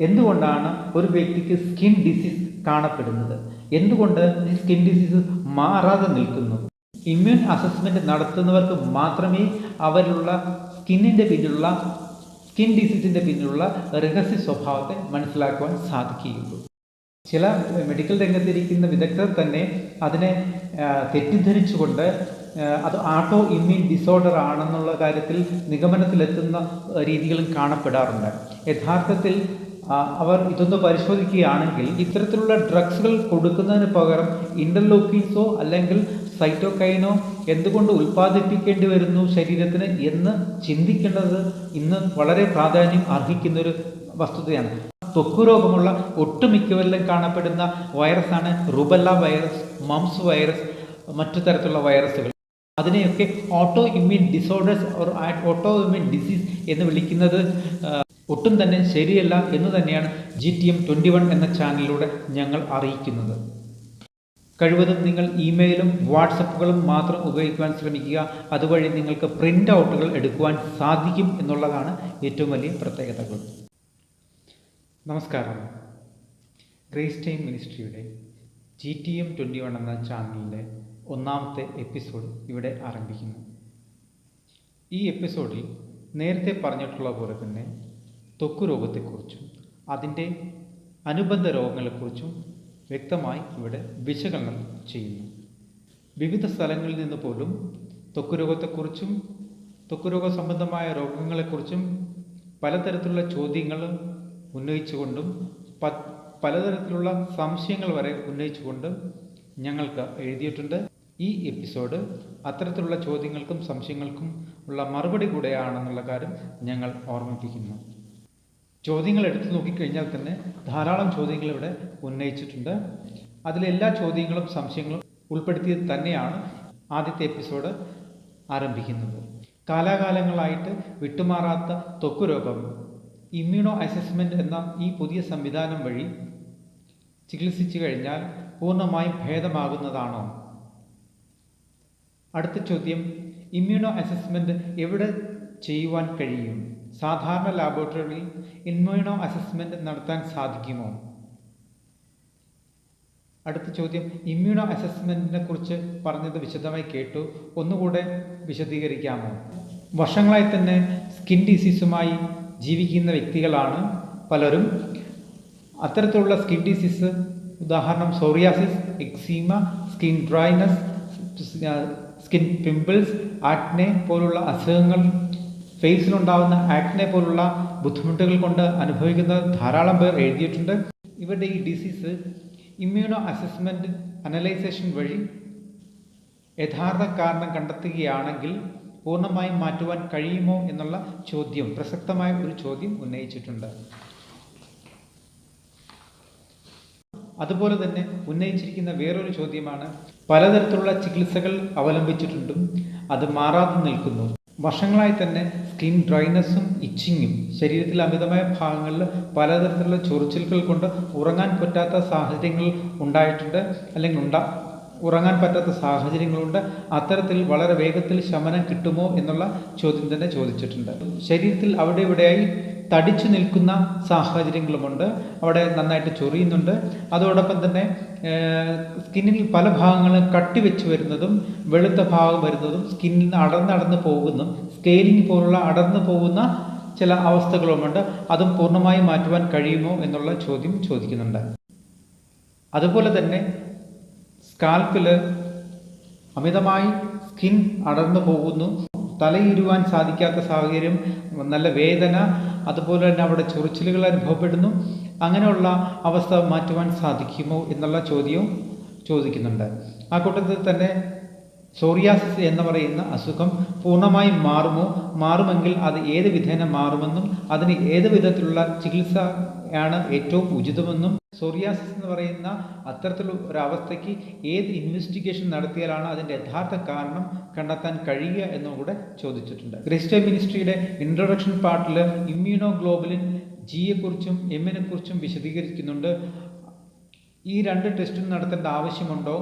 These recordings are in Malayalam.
എന്തുകൊണ്ടാണ് ഒരു വ്യക്തിക്ക് സ്കിൻ ഡിസീസ് കാണപ്പെടുന്നത്? എന്തുകൊണ്ട് ഈ സ്കിൻ ഡിസീസ് മാറാതെ നിൽക്കുന്നു? ഇമ്മ്യൂൺ അസസ്മെന്റ് നടത്തുന്നവർക്ക് മാത്രമേ അവരിലുള്ള സ്കിന്നിൻ്റെ പിന്നിലുള്ള സ്കിൻ ഡിസീസിൻ്റെ പിന്നിലുള്ള രഹസ്യ സ്വഭാവത്തെ മനസ്സിലാക്കുവാൻ സാധിക്കുകയുള്ളൂ. ചില മെഡിക്കൽ രംഗത്തിരിക്കുന്ന വിദഗ്ധർ തന്നെ അതിനെ തെറ്റിദ്ധരിച്ചുകൊണ്ട് അത് ആട്ടോ ഇമ്മ്യൂൺ ഡിസോർഡർ ആണെന്നുള്ള കാര്യത്തിൽ നിഗമനത്തിലെത്തുന്ന രീതികളും കാണപ്പെടാറുണ്ട്. യഥാർത്ഥത്തിൽ അവർ ഇതൊന്ന് പരിശോധിക്കുകയാണെങ്കിൽ ഇത്തരത്തിലുള്ള ഡ്രഗ്സുകൾ കൊടുക്കുന്നതിന് പകരം ഇൻ്റർലോക്കിൻസോ അല്ലെങ്കിൽ സൈറ്റോകൈനോ എന്തുകൊണ്ട് ഉൽപ്പാദിപ്പിക്കേണ്ടി വരുന്നു ശരീരത്തിന് എന്ന് ചിന്തിക്കേണ്ടത് ഇന്ന് വളരെ പ്രാധാന്യം അർഹിക്കുന്നൊരു വസ്തുതയാണ്. ത്വക്ക് രോഗമുള്ള ഒട്ടുമിക്കവരിലും കാണപ്പെടുന്ന വൈറസാണ് റുബല്ല വൈറസ്, മംസ് വൈറസ്, മറ്റു തരത്തിലുള്ള വൈറസുകൾ. അതിനെയൊക്കെ auto immune disorders auto immune disease എന്ന് വിളിക്കുന്നത് ഒട്ടും തന്നെ ശരിയല്ല എന്ന് തന്നെയാണ് GTM 21 എന്ന ചാനലിലൂടെ ഞങ്ങൾ അറിയിക്കുന്നത്. കഴിവതും നിങ്ങൾ ഇമെയിലും വാട്സപ്പുകളും മാത്രം ഉപയോഗിക്കുവാൻ ശ്രമിക്കുക. അതുവഴി നിങ്ങൾക്ക് പ്രിൻ്റ് ഔട്ടുകൾ എടുക്കുവാൻ സാധിക്കും എന്നുള്ളതാണ് ഏറ്റവും വലിയ പ്രത്യേകതകൾ. നമസ്കാരം. ഗ്രേസ് ടൈം മിനിസ്ട്രിയുടെ GTM 21 എന്ന ചാനലിലെ ഒന്നാമത്തെ എപ്പിസോഡ് ഇവിടെ ആരംഭിക്കുന്നു. ഈ എപ്പിസോഡിൽ നേരത്തെ പറഞ്ഞിട്ടുള്ള പോലെ തന്നെ ത്വക്ക് രോഗത്തെക്കുറിച്ചും അതിൻ്റെ അനുബന്ധ രോഗങ്ങളെക്കുറിച്ചും വ്യക്തമായി ഇവിടെ വിശകലനം ചെയ്യുന്നു. വിവിധ സ്ഥലങ്ങളിൽ നിന്ന് പോലും ത്വക്ക് രോഗത്തെക്കുറിച്ചും ത്വക്ക് രോഗ സംബന്ധമായ രോഗങ്ങളെക്കുറിച്ചും പലതരത്തിലുള്ള ചോദ്യങ്ങൾ ഉന്നയിച്ചുകൊണ്ടും പലതരത്തിലുള്ള സംശയങ്ങൾ വരെ ഉന്നയിച്ചുകൊണ്ടും ഞങ്ങൾക്ക് എഴുതിയിട്ടുണ്ട്. ഈ എപ്പിസോഡ് അത്തരത്തിലുള്ള ചോദ്യങ്ങൾക്കും സംശയങ്ങൾക്കും ഉള്ള മറുപടി കൂടെയാണെന്നുള്ള കാര്യം ഞങ്ങൾ ഓർമ്മിപ്പിക്കുന്നു. ചോദ്യങ്ങൾ എടുത്തു നോക്കിക്കഴിഞ്ഞാൽ തന്നെ ധാരാളം ചോദ്യങ്ങൾ ഇവിടെ ഉന്നയിച്ചിട്ടുണ്ട്. അതിലെല്ലാ ചോദ്യങ്ങളും സംശയങ്ങളും ഉൾപ്പെടുത്തി തന്നെയാണ് ആദ്യത്തെ എപ്പിസോഡ് ആരംഭിക്കുന്നത്. കാലാകാലങ്ങളായിട്ട് വിട്ടുമാറാത്ത ത്വക്ക് രോഗം ഇമ്മ്യൂണോ അസസ്മെന്റ് എന്ന ഈ പുതിയ സംവിധാനം വഴി ചികിത്സിച്ചു കഴിഞ്ഞാൽ പൂർണ്ണമായും ഭേദമാകുന്നതാണോ? അടുത്ത ചോദ്യം, ഇമ്മ്യൂണോ അസസ്മെന്റ് എവിടെ ചെയ്യുവാൻ കഴിയും? സാധാരണ ലാബോറട്ടറിയിൽ ഇമ്മ്യൂണോ അസസ്മെന്റ് നടത്താൻ സാധിക്കുമോ? അടുത്ത ചോദ്യം, ഇമ്മ്യൂണോ അസസ്മെന്റിനെ കുറിച്ച് പറഞ്ഞത് വിശദമായി കേട്ടു, ഒന്നുകൂടെ വിശദീകരിക്കാമോ? വർഷങ്ങളായി തന്നെ സ്കിൻ ഡിസീസുമായി ജീവിക്കുന്ന വ്യക്തികളാണ് പലരും. അത്തരത്തിലുള്ള സ്കിൻ ഡിസീസ് ഉദാഹരണം psoriasis, eczema, skin dryness, skin pimples, acne പോലുള്ള അസുഖങ്ങൾ, ഫേസിലുണ്ടാകുന്ന ആക്നെ പോലുള്ള ബുദ്ധിമുട്ടുകൾ കൊണ്ട് അനുഭവിക്കുന്ന ധാരാളം പേർ എഴുതിയിട്ടുണ്ട്. ഇവരുടെ ഈ ഡിസീസ് ഇമ്മ്യൂണോ അസസ്മെന്റ് അനലൈസേഷൻ വഴി യഥാർത്ഥ കാരണം കണ്ടെത്തുകയാണെങ്കിൽ പൂർണ്ണമായും മാറ്റുവാൻ കഴിയുമോ എന്നുള്ള ചോദ്യം, പ്രസക്തമായ ഒരു ചോദ്യം ഉന്നയിച്ചിട്ടുണ്ട്. അതുപോലെ തന്നെ ഉന്നയിച്ചിരിക്കുന്ന വേറൊരു ചോദ്യമാണ്, പലതരത്തിലുള്ള ചികിത്സകൾ അവലംബിച്ചിട്ടുണ്ടും അത് മാറാതെ നിൽക്കുന്നു. വർഷങ്ങളായി തന്നെ സ്കിൻ ഡ്രൈനസും ഇച്ചിങ്ങും, ശരീരത്തിൽ അമിതമായ ഭാഗങ്ങളിൽ പലതരത്തിലുള്ള ചൊറിച്ചിലുകൾ കൊണ്ട് ഉറങ്ങാൻ പറ്റാത്ത സാഹചര്യങ്ങൾ ഉണ്ടായിട്ടുണ്ട്, അല്ലെങ്കിൽ ഉറങ്ങാൻ പറ്റാത്ത സാഹചര്യങ്ങളുണ്ട്. അത്തരത്തിൽ വളരെ വേഗത്തിൽ ശമനം കിട്ടുമോ എന്നുള്ള ചോദ്യം തന്നെ ചോദിച്ചിട്ടുണ്ട്. ശരീരത്തിൽ അവിടെ ഇവിടെയായി തടിച്ചു നിൽക്കുന്ന സാഹചര്യങ്ങളുമുണ്ട്, അവിടെ നന്നായിട്ട് ചൊറിയുന്നുണ്ട്. അതോടൊപ്പം തന്നെ സ്കിന്നിൽ പല ഭാഗങ്ങളും കട്ടിവെച്ച് വരുന്നതും വെളുത്ത ഭാഗം വരുന്നതും സ്കിന്നിൽ നിന്ന് അടർന്നടന്ന് പോകുന്നതും സ്കെയിലിംഗ് പോലുള്ള അടർന്നു പോകുന്ന ചില അവസ്ഥകളുമുണ്ട്. അതും പൂർണ്ണമായും മാറ്റുവാൻ കഴിയുമോ എന്നുള്ള ചോദ്യം ചോദിക്കുന്നുണ്ട്. അതുപോലെ തന്നെ സ്കാൽപ്പിൽ അമിതമായി സ്കിൻ അടർന്നു പോകുന്നു, തലയിരുവാൻ സാധിക്കാത്ത സാഹചര്യം, നല്ല വേദന, അതുപോലെ തന്നെ അവിടെ ചൊറിച്ചിലുകൾ അനുഭവപ്പെടുന്നു. അങ്ങനെയുള്ള അവസ്ഥ മാറ്റുവാൻ സാധിക്കുമോ എന്നുള്ള ചോദ്യവും ചോദിക്കുന്നുണ്ട്. ആ കൂട്ടത്തിൽ തന്നെ സോറിയാസിസ് എന്ന് പറയുന്ന അസുഖം പൂർണ്ണമായും മാറുമെങ്കിൽ അത് ഏത് വിധേന മാറുമെന്നും അതിന് ഏത് വിധത്തിലുള്ള ചികിത്സയാണ് ഏറ്റവും ഉചിതമെന്നും, സോറിയാസിസ് എന്ന് പറയുന്ന അത്തരത്തിലുള്ള ഒരവസ്ഥയ്ക്ക് ഏത് ഇൻവെസ്റ്റിഗേഷൻ നടത്തിയാലാണ് അതിൻ്റെ യഥാർത്ഥ കാരണം കണ്ടെത്താൻ കഴിയുക എന്നും കൂടെ ചോദിച്ചിട്ടുണ്ട്. ഗ്രേസ് ടൈം മിനിസ്ട്രിയുടെ ഇൻട്രൊഡക്ഷൻ പാർട്ടിൽ ഇമ്മ്യൂണോഗ്ലോബുലിൻ Gയെക്കുറിച്ചും Mനെക്കുറിച്ചും വിശദീകരിക്കുന്നുണ്ട്. ഈ രണ്ട് ടെസ്റ്റും നടത്തേണ്ട ആവശ്യമുണ്ടോ,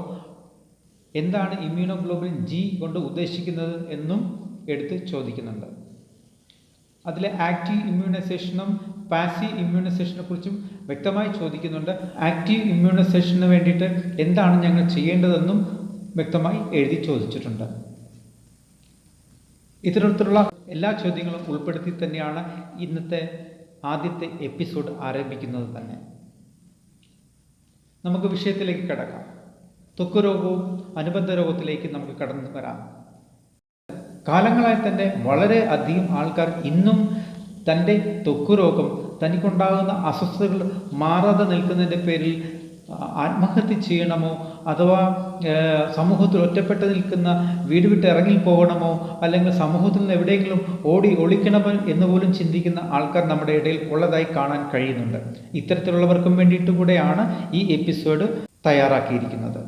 എന്താണ് ഇമ്മ്യൂണോഗ്ലോബുലിൻ G കൊണ്ട് ഉദ്ദേശിക്കുന്നത് എന്നും എടുത്ത് ചോദിക്കുന്നുണ്ട്. അതിലെ ആക്റ്റീവ് ഇമ്മ്യൂണൈസേഷനും പാസീവ് ഇമ്മ്യൂണൈസേഷനെ കുറിച്ചും വ്യക്തമായി ചോദിക്കുന്നുണ്ട്. ആക്റ്റീവ് ഇമ്മ്യൂണൈസേഷന് വേണ്ടിയിട്ട് എന്താണ് ഞങ്ങൾ ചെയ്യേണ്ടതെന്നും വ്യക്തമായി എഴുതി ചോദിച്ചിട്ടുണ്ട്. ഇത്തരത്തിലുള്ള എല്ലാ ചോദ്യങ്ങളും ഉൾപ്പെടുത്തി തന്നെയാണ് ഇന്നത്തെ ആദ്യത്തെ എപ്പിസോഡ് ആരംഭിക്കുന്നത് തന്നെ. നമുക്ക് വിഷയത്തിലേക്ക് കടക്കാം. ത്വക്ക് രോഗവും അനുബന്ധ രോഗത്തിലേക്ക് നമുക്ക് കടന്നു വരാം. കാലങ്ങളായി തന്നെ വളരെ അധികം ആൾക്കാർ ഇന്നും തൻ്റെ ത്വക്ക് രോഗം, തനിക്കുണ്ടാകുന്ന അസ്വസ്ഥതകൾ മാറാതെ നിൽക്കുന്നതിൻ്റെ പേരിൽ ആത്മഹത്യ ചെയ്യണമോ, അഥവാ സമൂഹത്തിൽ ഒറ്റപ്പെട്ട് നിൽക്കുന്ന വീട് വിട്ട് ഇറങ്ങി പോകണമോ, അല്ലെങ്കിൽ സമൂഹത്തിൽ നിന്ന് എവിടെയെങ്കിലും ഓടി ഒളിക്കണമോ എന്ന് പോലും ചിന്തിക്കുന്ന ആൾക്കാർ നമ്മുടെ ഇടയിൽ ഉള്ളതായി കാണാൻ കഴിയുന്നുണ്ട്. ഇത്തരത്തിലുള്ളവർക്കും വേണ്ടിയിട്ട് കൂടെയാണ് ഈ എപ്പിസോഡ് തയ്യാറാക്കിയിരിക്കുന്നത്.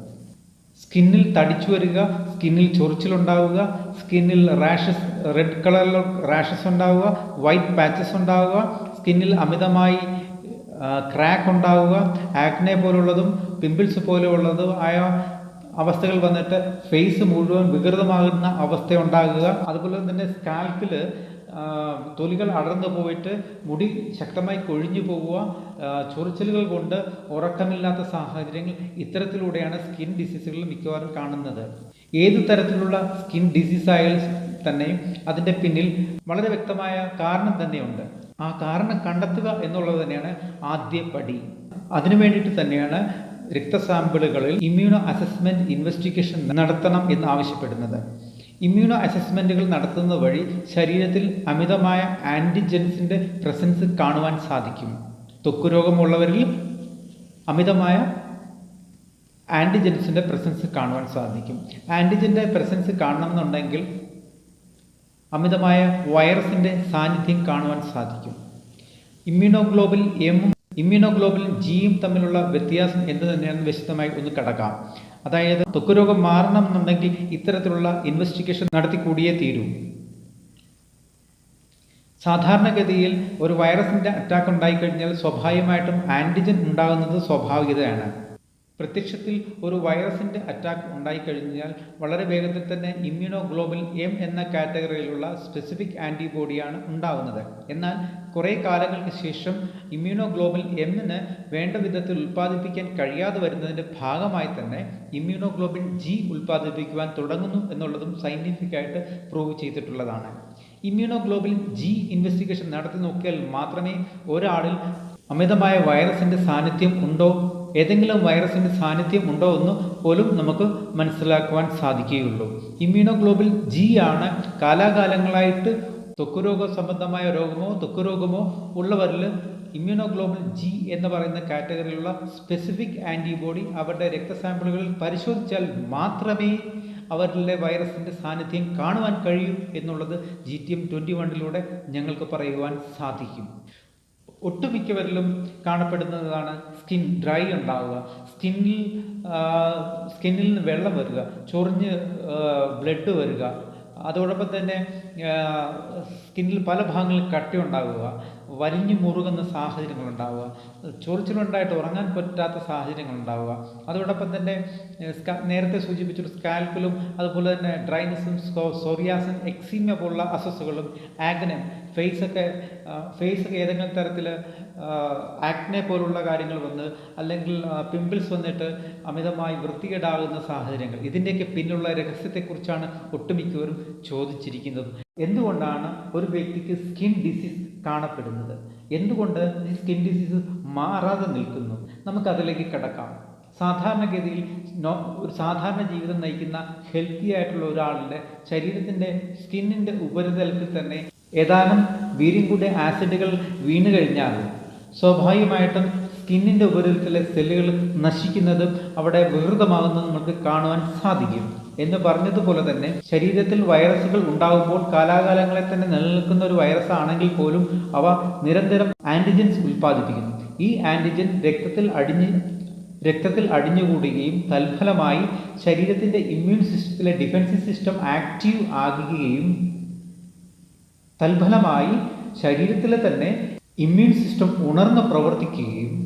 സ്കിന്നിൽ തടിച്ചു വരിക, സ്കിന്നിൽ ചൊറിച്ചിലുണ്ടാവുക, സ്കിന്നിൽ റാഷസ്, റെഡ് കളറിൽ റാഷസ് ഉണ്ടാവുക, വൈറ്റ് പാച്ചസ് ഉണ്ടാവുക, സ്കിന്നിൽ അമിതമായി ക്രാക്ക് ഉണ്ടാവുക, ആക്നെ പോലുള്ളതും പിമ്പിൾസ് പോലെയുള്ളതും ആയ അവസ്ഥകൾ വന്നിട്ട് ഫേസ് മുഴുവൻ വികൃതമാകുന്ന അവസ്ഥ ഉണ്ടാകുക. അതുപോലെ തന്നെ സ്കാൽപ്പിൽ തൊലികൾ അടർന്നു പോയിട്ട് മുടി ശക്തമായി കൊഴിഞ്ഞു പോവുക, ചൊറിച്ചിലുകൾ കൊണ്ട് ഉറക്കമില്ലാത്ത സാഹചര്യങ്ങൾ, ഇത്തരത്തിലൂടെയാണ് സ്കിൻ ഡിസീസുകൾ മിക്കവാറും കാണുന്നത്. ഏതു തരത്തിലുള്ള സ്കിൻ ഡിസീസായാലും തന്നെയും അതിൻ്റെ പിന്നിൽ വളരെ വ്യക്തമായ കാരണം തന്നെയുണ്ട്. ആ കാരണം കണ്ടെത്തുക എന്നുള്ളത് തന്നെയാണ് ആദ്യ പടി. അതിനു വേണ്ടിയിട്ട് തന്നെയാണ് രക്തസാമ്പിളുകളിൽ ഇമ്മ്യൂണോ അസസ്മെൻറ്റ് ഇൻവെസ്റ്റിഗേഷൻ നടത്തണം എന്ന് ആവശ്യപ്പെടുന്നത്. ഇമ്മ്യൂണോ അസസ്മെൻറ്റുകൾ നടത്തുന്നത് വഴി ശരീരത്തിൽ അമിതമായ ആൻറ്റിജൻസിൻ്റെ പ്രസൻസ് കാണുവാൻ സാധിക്കും. ത്വക്ക് രോഗമുള്ളവരിൽ അമിതമായ ആൻറ്റിജൻസിൻ്റെ പ്രസൻസ് കാണുവാൻ സാധിക്കും. ആൻറ്റിജൻ്റെ പ്രസൻസ് കാണണമെന്നുണ്ടെങ്കിൽ അമിതമായ വൈറസിൻ്റെ സാന്നിധ്യം കാണുവാൻ സാധിക്കും. ഇമ്മ്യൂണോഗ്ലോബിൻ എമ്മും ഇമ്മ്യൂണോഗ്ലോബിൻ ജിയും തമ്മിലുള്ള വ്യത്യാസം എന്ത് തന്നെയാണെന്ന് വിശദമായി ഒന്ന് കടക്കാം. അതായത് ത്വക്ക് രോഗം മാറണമെന്നുണ്ടെങ്കിൽ ഇത്തരത്തിലുള്ള ഇൻവെസ്റ്റിഗേഷൻ നടത്തിക്കൂടിയേ തീരൂ. സാധാരണഗതിയിൽ ഒരു വൈറസിൻ്റെ അറ്റാക്ക് ഉണ്ടായിക്കഴിഞ്ഞാൽ സ്വാഭാവികമായിട്ടും ആൻറ്റിജൻ ഉണ്ടാകുന്നത് സ്വാഭാവികതയാണ്. പ്രത്യക്ഷത്തിൽ ഒരു വൈറസിൻ്റെ അറ്റാക്ക് ഉണ്ടായിക്കഴിഞ്ഞാൽ വളരെ വേഗത്തിൽ തന്നെ ഇമ്മ്യൂണോഗ്ലോബിൻ എം എന്ന കാറ്റഗറിയിലുള്ള സ്പെസിഫിക് ആൻറ്റിബോഡിയാണ് ഉണ്ടാകുന്നത്. എന്നാൽ കുറേ കാലങ്ങൾക്ക് ശേഷം ഇമ്മ്യൂണോഗ്ലോബിൻ എമ്മിന് വേണ്ട വിധത്തിൽ ഉൽപ്പാദിപ്പിക്കാൻ കഴിയാതെ വരുന്നതിൻ്റെ ഭാഗമായി തന്നെ ഇമ്മ്യൂണോഗ്ലോബിൻ ജി ഉൽപ്പാദിപ്പിക്കുവാൻ തുടങ്ങുന്നു എന്നുള്ളതും സയൻറ്റിഫിക്കായിട്ട് പ്രൂവ് ചെയ്തിട്ടുള്ളതാണ്. ഇമ്മ്യൂണോഗ്ലോബിൻ ജി ഇൻവെസ്റ്റിഗേഷൻ നടത്തി നോക്കിയാൽ മാത്രമേ ഒരാളിൽ അമിതമായ വൈറസിൻ്റെ സാന്നിധ്യം ഉണ്ടോ, ഏതെങ്കിലും വൈറസിൻ്റെ സാന്നിധ്യം ഉണ്ടോ എന്ന് പോലും നമുക്ക് മനസ്സിലാക്കുവാൻ സാധിക്കുകയുള്ളൂ. ഇമ്മ്യൂണോഗ്ലോബിൻ ജി ആണ് കാലാകാലങ്ങളായിട്ട് ത്വക്ക് രോഗ സംബന്ധമായ ത്വക്ക് രോഗമോ ഉള്ളവരിൽ ഇമ്മ്യൂണോഗ്ലോബിൻ ജി എന്ന് പറയുന്ന കാറ്റഗറിയിലുള്ള സ്പെസിഫിക് ആൻറ്റിബോഡി അവരുടെ രക്തസാമ്പിളുകളിൽ പരിശോധിച്ചാൽ മാത്രമേ അവരിലെ വൈറസിൻ്റെ സാന്നിധ്യം കാണുവാൻ കഴിയൂ എന്നുള്ളത് GTM21 ഞങ്ങൾക്ക് പറയുവാൻ സാധിക്കും. ഒട്ടുമിക്കവരിലും കാണപ്പെടുന്നതാണ് സ്കിൻ ഡ്രൈ ഉണ്ടാവുക, സ്കിന്നിൽ നിന്ന് വെള്ളം വരിക, ചൊറിഞ്ഞ് ബ്ലഡ് വരിക, അതോടൊപ്പം തന്നെ സ്കിന്നിൽ പല ഭാഗങ്ങളിൽ കട്ടി ഉണ്ടാവുക, വലിഞ്ഞു മുറുകുന്ന സാഹചര്യങ്ങൾ ഉണ്ടാവുക, ചൊറിച്ചിലുണ്ടായിട്ട് ഉറങ്ങാൻ പറ്റാത്ത സാഹചര്യങ്ങൾ ഉണ്ടാവുക, അതോടൊപ്പം തന്നെ നേരത്തെ സൂചിപ്പിച്ചൊരു സ്കാൽപ്പിലും അതുപോലെ തന്നെ ഡ്രൈനസും സോറിയാസും എക്സീമിയ പോലുള്ള അസ്വസ്ഥതകളും ആഗ്നം ഫേസൊക്കെ ഏതെങ്കിലും തരത്തിൽ ആക്നെ പോലുള്ള കാര്യങ്ങൾ വന്ന് അല്ലെങ്കിൽ പിമ്പിൾസ് വന്നിട്ട് അമിതമായി വൃത്തികേടാകുന്ന സാഹചര്യങ്ങൾ, ഇതിൻ്റെയൊക്കെ പിന്നിലുള്ള രഹസ്യത്തെക്കുറിച്ചാണ് ഒട്ടുമിക്കവരും ചോദിച്ചിരിക്കുന്നത്. എന്തുകൊണ്ടാണ് ഒരു വ്യക്തിക്ക് സ്കിൻ ഡിസീസ് കാണപ്പെടുന്നത്, എന്തുകൊണ്ട് ഈ സ്കിൻ ഡിസീസ് മാറാതെ നിൽക്കുന്നു, നമുക്കതിലേക്ക് കടക്കാം. സാധാരണഗതിയിൽ ഒരു സാധാരണ ജീവിതം നയിക്കുന്ന ഹെൽത്തി ആയിട്ടുള്ള ഒരാളുടെ ശരീരത്തിൻ്റെ സ്കിന്നിൻ്റെ ഉപരിതലത്തിൽ തന്നെ ഏതാനും വീര്യം കൂടിയ ആസിഡുകൾ വീണ് കഴിഞ്ഞാൽ സ്വാഭാവികമായിട്ടും സ്കിന്നിൻ്റെ ഉപരിതലത്തിലെ സെല്ലുകൾ നശിക്കുന്നതും അവിടെ വികൃതമാകുന്നതും നമുക്ക് കാണുവാൻ സാധിക്കും. എന്ന് പറഞ്ഞതുപോലെ തന്നെ ശരീരത്തിൽ വൈറസുകൾ ഉണ്ടാകുമ്പോൾ കാലാകാലങ്ങളെ തന്നെ നിലനിൽക്കുന്ന ഒരു വൈറസ് ആണെങ്കിൽ പോലും അവ നിരന്തരം ആൻറ്റിജൻസ് ഉൽപ്പാദിപ്പിക്കുന്നു. ഈ ആൻറ്റിജൻ രക്തത്തിൽ അടിഞ്ഞുകൂടുകയും തൽഫലമായി ശരീരത്തിൻ്റെ ഇമ്മ്യൂൺ സിസ്റ്റത്തിലെ ഡിഫൻസീവ് സിസ്റ്റം ആക്റ്റീവ് ആകുകയും തൽഫലമായി ശരീരത്തിലെ തന്നെ ഇമ്മ്യൂൺ സിസ്റ്റം ഉണർന്ന് പ്രവർത്തിക്കുകയും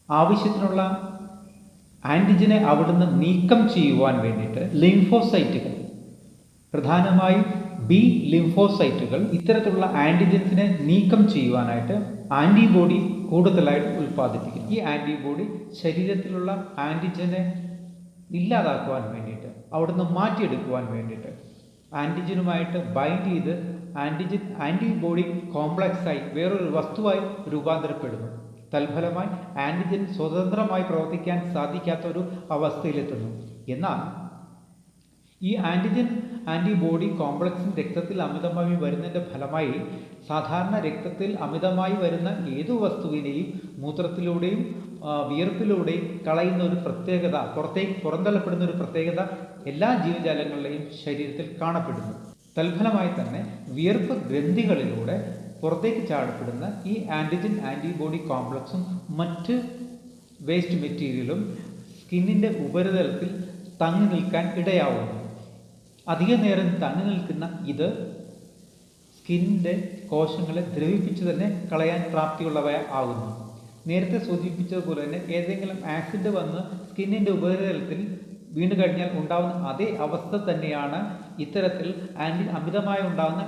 ആവശ്യത്തിനുള്ള ആൻറ്റിജനെ അവിടുന്ന് നീക്കം ചെയ്യുവാൻ വേണ്ടിയിട്ട് ലിംഫോസൈറ്റുകൾ, പ്രധാനമായും ബി ലിംഫോസൈറ്റുകൾ ഇത്തരത്തിലുള്ള ആന്റിജൻസിനെ നീക്കം ചെയ്യുവാനായിട്ട് ആന്റിബോഡി കൂടുതലായിട്ട് ഉൽപ്പാദിപ്പിക്കുന്നു. ഈ ആന്റിബോഡി ശരീരത്തിലുള്ള ആന്റിജനെ ഇല്ലാതാക്കുവാൻ വേണ്ടിയിട്ട്, അവിടുന്ന് മാറ്റിയെടുക്കുവാൻ വേണ്ടിയിട്ട് ആന്റിജനുമായിട്ട് ബൈൻഡ് ചെയ്ത് ആന്റിബോഡി കോംപ്ലക്സായി വേറൊരു വസ്തുവായി രൂപാന്തരപ്പെടുന്നു. തൽഫലമായി ആന്റിജൻ സ്വതന്ത്രമായി പ്രവർത്തിക്കാൻ സാധിക്കാത്ത ഒരു അവസ്ഥയിലെത്തുന്നു. എന്നാൽ ഈ ആന്റിബോഡി കോംപ്ലക്സിൻ രക്തത്തിൽ അമിതമായി വരുന്നതിൻ്റെ ഫലമായി സാധാരണ രക്തത്തിൽ അമിതമായി വരുന്ന ഏതു വസ്തുവിനെയും മൂത്രത്തിലൂടെയും വിയർപ്പിലൂടെയും കളയുന്ന ഒരു പ്രത്യേകത, പുറന്തള്ളപ്പെടുന്ന ഒരു പ്രത്യേകത എല്ലാ ജീവജാലങ്ങളുടെയും ശരീരത്തിൽ കാണപ്പെടുന്നു. തൽഫലമായി തന്നെ വിയർപ്പ് ഗ്രന്ഥികളിലൂടെ പുറത്തേക്ക് ചാടപ്പെടുന്ന ഈ ആന്റിബോഡി കോംപ്ലക്സും മറ്റ് വേസ്റ്റ് മെറ്റീരിയലും സ്കിന്നിൻ്റെ ഉപരിതലത്തിൽ തങ്ങി നിൽക്കാൻ ഇടയാവുന്നു. അധിക നേരം തങ്ങി നിൽക്കുന്ന ഇത് സ്കിന്നിൻ്റെ കോശങ്ങളെ ദ്രവിപ്പിച്ച് തന്നെ കളയാൻ പ്രാപ്തിയുള്ളവ ആകുന്നു. നേരത്തെ സൂചിപ്പിച്ചതുപോലെ തന്നെ ഏതെങ്കിലും ആസിഡ് വന്ന് സ്കിന്നിൻ്റെ ഉപരിതലത്തിൽ വീണ് കഴിഞ്ഞാൽ ഉണ്ടാകുന്ന അതേ അവസ്ഥ തന്നെയാണ് ഇത്തരത്തിൽ അമിതമായി ഉണ്ടാകുന്ന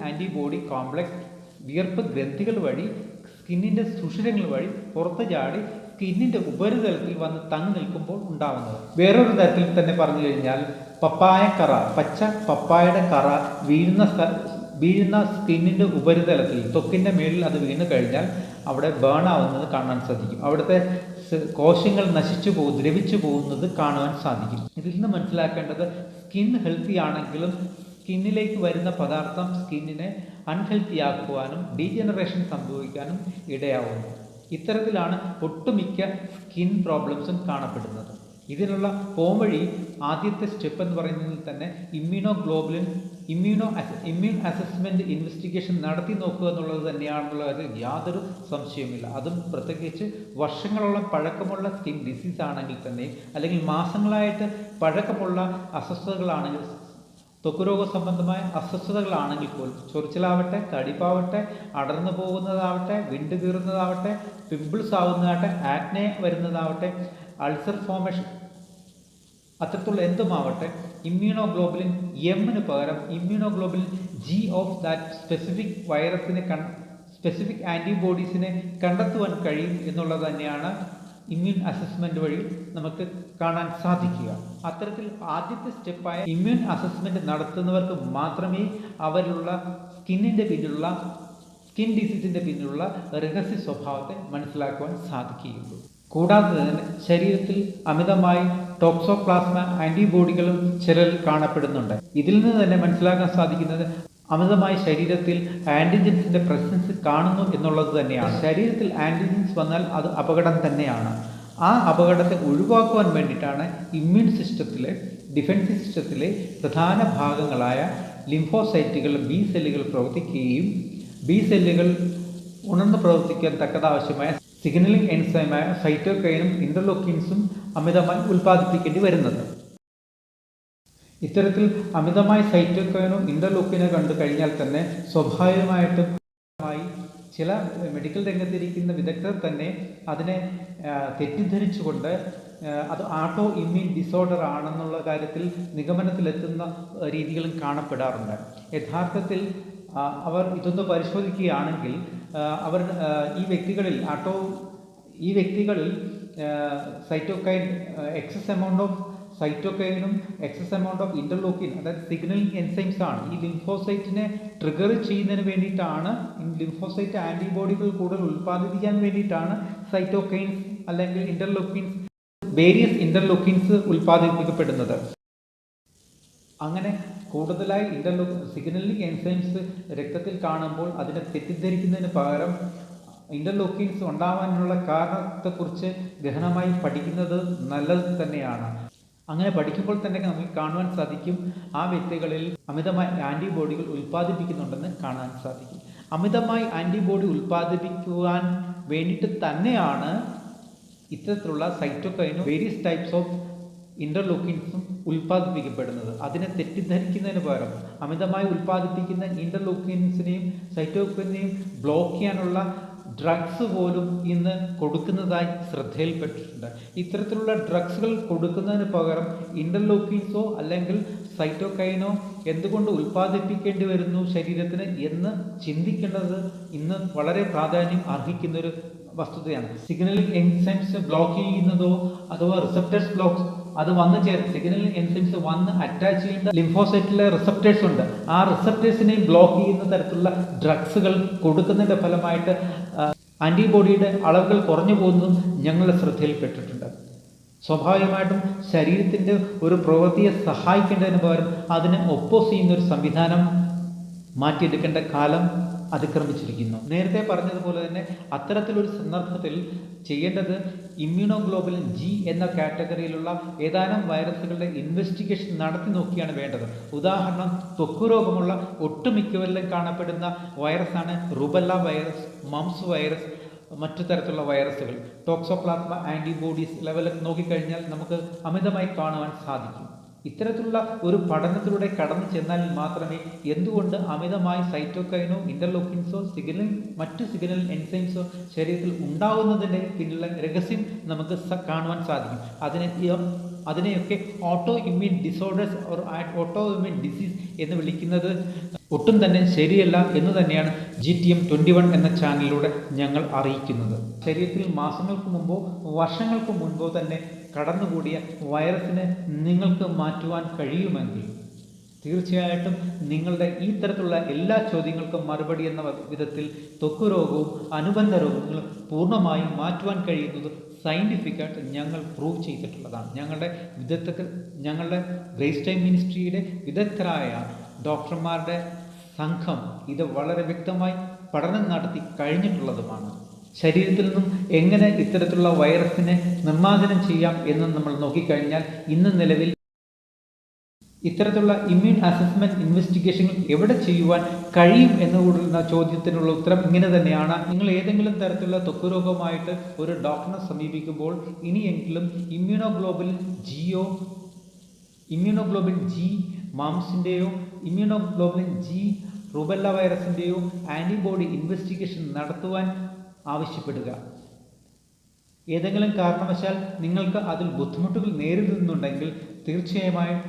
ആന്റിബോഡി കോംപ്ലക്സ് വിയർപ്പ് ഗ്രന്ഥികൾ വഴി സ്കിന്നിൻ്റെ സുഷിരങ്ങൾ വഴി പുറത്ത് ചാടി സ്കിന്നിൻ്റെ ഉപരിതലത്തിൽ വന്ന് തങ്ങി നിൽക്കുമ്പോൾ ഉണ്ടാകുന്നത്. വേറൊരു തരത്തിൽ തന്നെ പറഞ്ഞു കഴിഞ്ഞാൽ പച്ച പപ്പായയുടെ കറ വീഴുന്ന സ്കിന്നിൻ്റെ ഉപരിതലത്തിൽ, ത്വക്കിൻ്റെ മേളിൽ അത് വീണ് കഴിഞ്ഞാൽ അവിടെ ബേൺ ആവുന്നത് കാണാൻ സാധിക്കും. അവിടുത്തെ കോശങ്ങൾ ദ്രവിച്ചു പോകുന്നത് കാണുവാൻ സാധിക്കും. ഇതിൽ നിന്ന് മനസ്സിലാക്കേണ്ടത് സ്കിൻ ഹെൽത്തി ആണെങ്കിലും സ്കിന്നിലേക്ക് വരുന്ന പദാർത്ഥം സ്കിന്നിനെ അൺഹെൽത്തി ആക്കുവാനും ഡീജനറേഷൻ സംഭവിക്കാനും ഇടയാവുന്നു. ഇത്തരത്തിലാണ് ഒട്ടുമിക്ക സ്കിൻ പ്രോബ്ലംസും കാണപ്പെടുന്നത്. ഇതിനുള്ള പോംവഴി ആദ്യത്തെ സ്റ്റെപ്പ് എന്ന് പറയുന്നതിൽ തന്നെ ഇമ്മ്യൂൺ അസസ്മെന്റ് ഇൻവെസ്റ്റിഗേഷൻ നടത്തി നോക്കുക എന്നുള്ളത് തന്നെയാണുള്ളത്, യാതൊരു സംശയവുമില്ല. അതും പ്രത്യേകിച്ച് വർഷങ്ങളോളം പഴക്കമുള്ള സ്കിൻ ഡിസീസ് ആണെങ്കിൽ തന്നെ, അല്ലെങ്കിൽ മാസങ്ങളായിട്ട് പഴക്കമുള്ള അസ്വസ്ഥതകളാണെങ്കിൽ, ത്വക്കുരോഗ സംബന്ധമായ അസ്വസ്ഥതകളാണെങ്കിൽ പോലും, ചൊറിച്ചിലാവട്ടെ, തടിപ്പാവട്ടെ, അടർന്നു പോകുന്നതാവട്ടെ, വിണ്ട് കീറുന്നതാവട്ടെ, പിമ്പിൾസ് ആവുന്നതാവട്ടെ, ആക്നെ വരുന്നതാവട്ടെ, അൾസർ ഫോർമേഷൻ, അത്തരത്തിലുള്ള എന്തുമാവട്ടെ, ഇമ്മ്യൂണോഗ്ലോബുലിൻ എമ്മിന് പകരം immunoglobulin G of that specific ആൻറ്റിബോഡീസിനെ കണ്ടെത്തുവാൻ കഴിയും എന്നുള്ളത് തന്നെയാണ് ഇമ്മ്യൂൺ അസസ്മെന്റ് വഴി നമുക്ക് കാണാൻ സാധിക്കുക. അത്തരത്തിൽ ആദ്യത്തെ സ്റ്റെപ്പായ ഇമ്മ്യൂൺ അസസ്മെന്റ് നടത്തുന്നവർക്ക് മാത്രമേ അവരിലുള്ള സ്കിൻ ഡിസീസിന്റെ പിന്നിലുള്ള രഹസ്യ സ്വഭാവത്തെ മനസ്സിലാക്കുവാൻ സാധിക്കുകയുള്ളൂ. കൂടാതെ തന്നെ ശരീരത്തിൽ അമിതമായി ടോക്സോപ്ലാസ്മ ആന്റിബോഡികളും ചിലരിൽ കാണപ്പെടുന്നുണ്ട്. ഇതിൽ നിന്ന് തന്നെ മനസ്സിലാക്കാൻ സാധിക്കുന്നത് അമിതമായി ശരീരത്തിൽ ആന്റിജൻസിന്റെ പ്രസൻസ് കാണുന്നു എന്നുള്ളത് തന്നെയാണ്. ശരീരത്തിൽ ആന്റിജൻസ് വന്നാൽ അത് അപകടം തന്നെയാണ്. ആ അപകടത്തെ ഒഴിവാക്കുവാൻ വേണ്ടിയിട്ടാണ് ഇമ്മ്യൂൺ സിസ്റ്റത്തിലെ, ഡിഫൻസ് സിസ്റ്റത്തിലെ പ്രധാന ഭാഗങ്ങളായ ലിംഫോസൈറ്റുകൾ, ബി സെല്ലുകൾ പ്രവർത്തിക്കുകയും ബി സെല്ലുകൾ ഉണർന്ന് പ്രവർത്തിക്കാൻ തക്കതാവശ്യമായ സിഗ്നലിംഗ് എൻസൈമായ സൈറ്റോകൈനും ഇന്റർലോക്കിൻസും അമിതമായി ഉൽപ്പാദിപ്പിക്കേണ്ടി വരുന്നത്. ഇത്തരത്തിൽ അമിതമായി സൈറ്റോകൈനോ ഇന്റർലോക്കിനോ കണ്ടു കഴിഞ്ഞാൽ തന്നെ സ്വാഭാവികമായിട്ടും ചില മെഡിക്കൽ രംഗത്തിരിക്കുന്ന വിദഗ്ധർ തന്നെ അതിനെ തെറ്റിദ്ധരിച്ചുകൊണ്ട് അത് ആട്ടോ ഇമ്മ്യൂൺ ഡിസോർഡർ ആണെന്നുള്ള കാര്യത്തിൽ നിഗമനത്തിലെത്തുന്ന രീതികളും കാണപ്പെടാറുണ്ട്. യഥാർത്ഥത്തിൽ അവർ ഇതൊന്ന് പരിശോധിക്കുകയാണെങ്കിൽ അവർ ഈ വ്യക്തികളിൽ സൈറ്റോകൈൻ എക്സസ് എമൗണ്ട് ഓഫ് സൈറ്റോകൈനും എക്സസ് എമൗണ്ട് ഓഫ് ഇന്റർലോക്കിൻ, അതായത് സിഗ്നലിംഗ് എൻസൈംസ് ആണ്. ഈ ലിംഫോസൈറ്റിനെ ട്രിഗർ ചെയ്യുന്നതിന് വേണ്ടിയിട്ടാണ്, ലിംഫോസൈറ്റ് ആന്റിബോഡികൾ കൂടുതൽ ഉൽപ്പാദിപ്പിക്കാൻ വേണ്ടിയിട്ടാണ് സൈറ്റോകൈൻസ് അല്ലെങ്കിൽ ഇന്റർലോക്കിൻസ്, വേരിയസ് ഇന്റർലോക്കിൻസ് ഉൽപ്പാദിപ്പിക്കപ്പെടുന്നത്. അങ്ങനെ കൂടുതലായി സിഗ്നലിംഗ് എൻസൈംസ് രക്തത്തിൽ കാണുമ്പോൾ അതിനെ തെറ്റിദ്ധരിക്കുന്നതിന് പകരം ഇന്റർലോക്കിൻസ് ഉണ്ടാവാനുള്ള കാരണത്തെക്കുറിച്ച് ഗഹനമായി പഠിക്കുന്നത് നല്ലത് തന്നെയാണ്. അങ്ങനെ പഠിക്കുമ്പോൾ തന്നെ നമുക്ക് കാണുവാൻ സാധിക്കും ആ വ്യക്തികളിൽ അമിതമായി ആന്റിബോഡികൾ ഉൽപ്പാദിപ്പിക്കുന്നുണ്ടെന്ന് കാണാൻ സാധിക്കും. അമിതമായി ആന്റിബോഡി ഉൽപ്പാദിപ്പിക്കുവാൻ വേണ്ടിയിട്ട് തന്നെയാണ് ഇത്തരത്തിലുള്ള സൈറ്റോകൈനും വേരിയസ് ടൈപ്സ് ഓഫ് ഇന്റർലോക്കിൻസും ഉൽപ്പാദിപ്പിക്കപ്പെടുന്നത്. അതിനെ തെറ്റിദ്ധരിക്കുന്നതിന് പകരം അമിതമായി ഉൽപ്പാദിപ്പിക്കുന്ന ഇന്റർലോക്കിൻസിനെയും സൈറ്റോകൈനെയും ബ്ലോക്ക് ചെയ്യാനുള്ള ഡ്രഗ്സ് പോലും ഇന്ന് കൊടുക്കുന്നതായി ശ്രദ്ധയിൽപ്പെട്ടിട്ടുണ്ട്. ഇത്തരത്തിലുള്ള ഡ്രഗ്സുകൾ കൊടുക്കുന്നതിന് പകരം ഇൻ്റർലോക്കിൻസോ അല്ലെങ്കിൽ സൈറ്റോകൈനോ എന്തുകൊണ്ട് ഉൽപ്പാദിപ്പിക്കേണ്ടി വരുന്നു ശരീരത്തിന് എന്ന് ചിന്തിക്കേണ്ടത് ഇന്ന് വളരെ പ്രാധാന്യം അർഹിക്കുന്നൊരു വസ്തുതയാണ്. സിഗ്നലിംഗ് എൻസൈംസ് ബ്ലോക്ക് ചെയ്യുന്നതോ അഥവാ റിസപ്റ്റേഴ്സ് ബ്ലോക്ക് അത് വന്നു സിഗ്നലിംഗ് എൻസൈംസ് വന്ന് അറ്റാച്ച് ചെയ്യുന്ന ലിംഫോസൈറ്റിലെ റിസപ്റ്റേഴ്സ് ഉണ്ട്. ആ റിസപ്റ്റേഴ്സിനെ ബ്ലോക്ക് ചെയ്യുന്ന തരത്തിലുള്ള ഡ്രഗ്സുകൾ കൊടുക്കുന്നതിൻ്റെ ഫലമായിട്ട് ആൻറ്റിബോഡിയുടെ അളവുകൾ കുറഞ്ഞു പോകുന്നതും ഞങ്ങളുടെ ശ്രദ്ധയിൽപ്പെട്ടിട്ടുണ്ട്. സ്വാഭാവികമായിട്ടും ശരീരത്തിൻ്റെ ഒരു പ്രവൃത്തിയെ സഹായിക്കേണ്ടതിന് പകരം അതിനെ ഒപ്പോസ് ചെയ്യുന്ന ഒരു സംവിധാനം മാറ്റിയെടുക്കേണ്ട കാലം അതിക്രമിച്ചിരിക്കുന്നു. നേരത്തെ പറഞ്ഞതുപോലെ തന്നെ അത്തരത്തിലൊരു സന്ദർഭത്തിൽ ചെയ്യേണ്ടത് ഇമ്മ്യൂണോഗ്ലോബുലിൻ ജി എന്ന കാറ്റഗറിയിലുള്ള ഏതാനും വൈറസുകളുടെ ഇൻവെസ്റ്റിഗേഷൻ നടത്തി നോക്കിയാണ് വേണ്ടത്. ഉദാഹരണം, ത്വക്ക് രോഗമുള്ള ഒട്ടുമിക്കവരിലും കാണപ്പെടുന്ന വൈറസാണ് റുബല്ല വൈറസ്, മംസ് വൈറസ്, മറ്റു തരത്തിലുള്ള വൈറസുകൾ. ടോക്സോപ്ലാസ്മ ആൻറ്റിബോഡീസ് ലെവലിൽ നോക്കിക്കഴിഞ്ഞാൽ നമുക്ക് അമിതമായി കാണുവാൻ സാധിക്കും. ഇത്തരത്തിലുള്ള ഒരു പഠനത്തിലൂടെ കടന്നു ചെന്നാൽ മാത്രമേ എന്തുകൊണ്ട് അമിതമായി സൈറ്റോകൈനോ ഇൻ്റർലോക്കിൻസോ മറ്റ് സിഗ്നൽ എൻസൈംസോ ശരീരത്തിൽ ഉണ്ടാകുന്നതിൻ്റെ പിന്നിലുള്ള രഹസ്യം നമുക്ക് കാണുവാൻ സാധിക്കും. അതിനെയൊക്കെ auto immune disorders auto immune disease എന്ന് വിളിക്കുന്നത് ഒട്ടും തന്നെ ശരിയല്ല എന്ന് തന്നെയാണ് GTM21 എന്ന ചാനലിലൂടെ ഞങ്ങൾ അറിയിക്കുന്നത്. ശരീരത്തിൽ മാസങ്ങൾക്ക് മുമ്പോ വർഷങ്ങൾക്ക് മുൻപോ തന്നെ കടന്നുകൂടിയ വൈറസിനെ നിങ്ങൾക്ക് മാറ്റുവാൻ കഴിയുമെങ്കിൽ തീർച്ചയായിട്ടും നിങ്ങളുടെ ഈ തരത്തിലുള്ള എല്ലാ ചോദ്യങ്ങൾക്കും മറുപടി എന്ന വിധത്തിൽ ത്വക്ക് രോഗവും അനുബന്ധ രോഗങ്ങളും പൂർണ്ണമായും മാറ്റുവാൻ കഴിയുന്നത് സയൻറ്റിഫിക്കായിട്ട് ഞങ്ങൾ പ്രൂവ് ചെയ്തിട്ടുള്ളതാണ്. ഞങ്ങളുടെ ഗ്രേസ് ടൈം മിനിസ്ട്രിയുടെ വിദഗ്ധരായ ഡോക്ടർമാരുടെ സംഘം ഇത് വളരെ വ്യക്തമായി പഠനം നടത്തി കഴിഞ്ഞിട്ടുള്ളതുമാണ്. ശരീരത്തിൽ നിന്നും എങ്ങനെ ഇത്തരത്തിലുള്ള വൈറസിനെ നിർമ്മാർജ്ജനം ചെയ്യാം എന്ന് നമ്മൾ നോക്കിക്കഴിഞ്ഞാൽ ഇന്ന് നിലവിൽ ഇത്തരത്തിലുള്ള ഇമ്മ്യൂൺ അസസ്മെൻറ്റ് ഇൻവെസ്റ്റിഗേഷനുകൾ എവിടെ ചെയ്യുവാൻ കഴിയും എന്നുള്ള ചോദ്യത്തിനുള്ള ഉത്തരം ഇങ്ങനെ തന്നെയാണ്. നിങ്ങൾ ഏതെങ്കിലും തരത്തിലുള്ള ത്വക്ക് രോഗമായിട്ട് ഒരു ഡോക്ടറിനെ സമീപിക്കുമ്പോൾ ഇനിയെങ്കിലും ഇമ്മ്യൂണോഗ്ലോബുലിൻ ജി മാംസിൻ്റെയോ ഇമ്മ്യൂണോഗ്ലോബുലിൻ ജി റുബല്ല വൈറസിൻ്റെയോ ആൻറ്റിബോഡി ഇൻവെസ്റ്റിഗേഷൻ നടത്തുവാൻ ആവശ്യപ്പെടുക. ഏതെങ്കിലും കാരണവശാൽ നിങ്ങൾക്ക് അതിൽ ബുദ്ധിമുട്ടുകൾ നേരിടുന്നുണ്ടെങ്കിൽ തീർച്ചയായും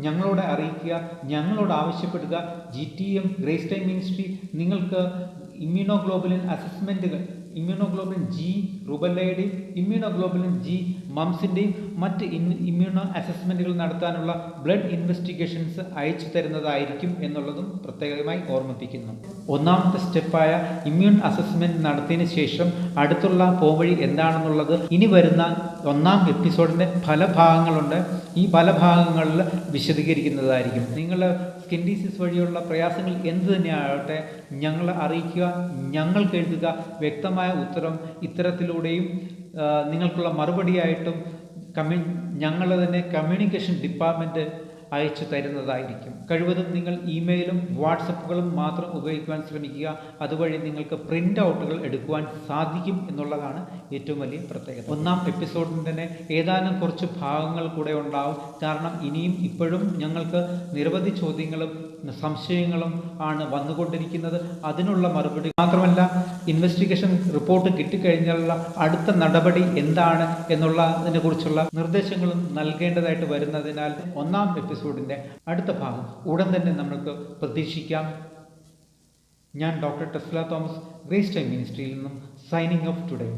ഞങ്ങളോട് അറിയിക്കുക, ഞങ്ങളോട് ആവശ്യപ്പെടുക. GTM ഗ്രേസ് ടൈം മിനിസ്ട്രി നിങ്ങൾക്ക് ഇമ്മ്യൂണോഗ്ലോബുലിൻ അസസ്മെൻറ്റുകൾ, ഇമ്മ്യൂണോഗ്ലോബുലിൻ ജി റുബല്ലയുടെയും ഇമ്മ്യൂണോഗ്ലോബുലിൻ ജി മംസിൻ്റെയും മറ്റ് ഇമ്മ്യൂണോ അസസ്മെൻറ്റുകൾ നടത്താനുള്ള ബ്ലഡ് ഇൻവെസ്റ്റിഗേഷൻസ് അയച്ചു തരുന്നതായിരിക്കും എന്നുള്ളതും പ്രത്യേകമായി ഓർമ്മിപ്പിക്കുന്നു. ഒന്നാമത്തെ സ്റ്റെപ്പായ ഇമ്മ്യൂൺ അസസ്മെൻറ്റ് നടത്തിയതിന് ശേഷം അടുത്തുള്ള പോംവഴി എന്താണെന്നുള്ളത് ഇനി വരുന്ന 1-ാം എപ്പിസോഡിൻ്റെ പല ഭാഗങ്ങളുണ്ട്. ഈ പല ഭാഗങ്ങളിൽ വിശദീകരിക്കുന്നതായിരിക്കും. നിങ്ങളുടെ സ്കിൻ ഡിസീസ് വഴിയുള്ള പ്രയാസങ്ങൾ എന്തു തന്നെയാകട്ടെ ഞങ്ങളെ അറിയിക്കുക, ഞങ്ങൾക്ക് എഴുതുക. വ്യക്തമായ ഉത്തരം ഇത്തരത്തിലൂടെയും നിങ്ങൾക്കുള്ള മറുപടിയായിട്ടും ഞങ്ങൾ തന്നെ കമ്മ്യൂണിക്കേഷൻ ഡിപ്പാർട്ട്മെൻറ്റ് അയച്ചു തരുന്നതായിരിക്കും. കഴിവതും നിങ്ങൾ ഇമെയിലും വാട്സപ്പുകളും മാത്രം ഉപയോഗിക്കുവാൻ ശ്രമിക്കുക. അതുവഴി നിങ്ങൾക്ക് പ്രിൻ്റ് ഔട്ടുകൾ എടുക്കുവാൻ സാധിക്കും എന്നുള്ളതാണ് ഏറ്റവും വലിയ പ്രത്യേകത. 1-ാം എപ്പിസോഡിന് തന്നെ ഏതാനും കുറച്ച് ഭാഗങ്ങൾ കൂടെ ഉണ്ടാവും. കാരണം ഇപ്പോഴും ഞങ്ങൾക്ക് നിരവധി ചോദ്യങ്ങളും സംശയങ്ങളും ആണ് വന്നുകൊണ്ടിരിക്കുന്നത്. അതിനുള്ള മറുപടി മാത്രമല്ല, ഇൻവെസ്റ്റിഗേഷൻ റിപ്പോർട്ട് കിട്ടിക്കഴിഞ്ഞാലുള്ള അടുത്ത നടപടി എന്താണ് എന്നുള്ളതിനെ കുറിച്ചുള്ള നിർദ്ദേശങ്ങളും നൽകേണ്ടതായിട്ട് വരുന്നതിനാൽ 1-ാം എപ്പിസോഡിൻ്റെ അടുത്ത ഭാഗം ഉടൻ തന്നെ നമ്മൾക്ക് പ്രതീക്ഷിക്കാം. ഞാൻ doctor Tesla Thomas, grace time മിനിസ്ട്രിയിൽ നിന്നും സൈനിങ് ഓഫ് ടുഡേ.